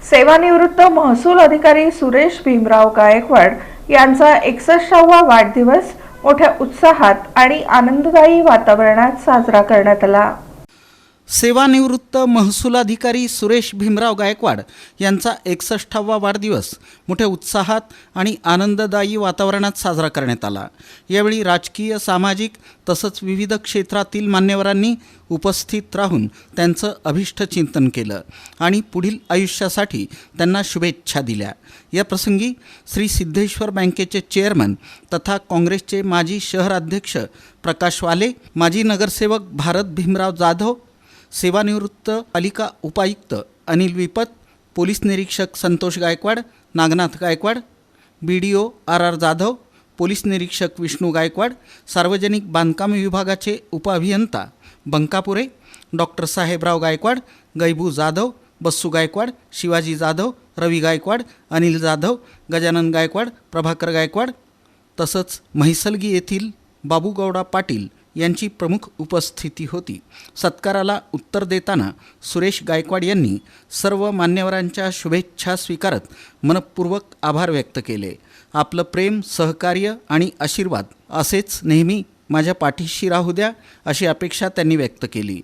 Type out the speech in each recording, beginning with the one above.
सेवानिवृत्त महसूल अधिकारी सुरेश भीमराव गायकवाड यांचा 61वा वाढदिवस मोठ्या उत्साहात आणि आनंददायी वातावरणात साजरा करण्यात आला। सेवानिवृत्त महसूलाधिकारी सुरेश भीमराव गायकवाड यांचा 61वा वाढदिवस मोठ्या उत्साहात आणि आनंददायी वातावरणात साजरा करण्यात आला। यावेळी राजकीय, सामाजिक तसंच विविध क्षेत्रातील मान्यवरांनी उपस्थित राहून त्यांचं अभिष्ट चिंतन केलं आणि पुढील आयुष्यासाठी त्यांना शुभेच्छा दिल्या। या प्रसंगी श्री सिद्धेश्वर बँकेचे चेअरमन तथा काँग्रेसचे माजी शहराध्यक्ष प्रकाश वाले, माजी नगरसेवक भारत भीमराव जाधव, सेवानिवृत्त पालिका उपायुक्त अनिल विपत, पोलीस निरीक्षक Santosh Gaikwad, Nagnath Gaikwad, BDO RR Jadhav, police निरीक्षक विष्णू गायकवाड, सार्वजनिक बांधकाम विभागाचे उपअभियंता बंकापुरे, डॉक्टर साहेबराव गायकवाड, गैबू जाधव, बस्सू गायकवाड, शिवाजी जाधव, रवी गायकवाड, अनिल जाधव, गजानन गायकवाड, प्रभाकर गायकवाड तसंच म्हैसलगी येथील बाबूगौडा पाटील यांची प्रमुख उपस्थिती होती। सत्काराला उत्तर देताना सुरेश गायकवाड यांनी सर्व मान्यवरांच्या शुभेच्छा स्वीकारत मनपूर्वक आभार व्यक्त केले। आपलं प्रेम, सहकार्य आणि आशीर्वाद असेच नेहमी माझ्या पाठीशी राहू द्या अशी अपेक्षा त्यांनी व्यक्त केली।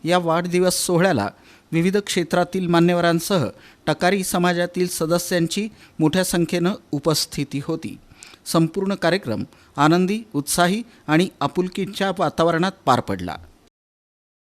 या वाढदिवस सोहळ्याला विविध क्षेत्रातील मान्यवरांसह टकारी समाजातील सदस्यांची मोठ्या संख्येनं उपस्थिती होती। संपूर्ण कार्यक्रम आनंदी, उत्साही आणि आपुलकीच्या वातावरणात पार पडला।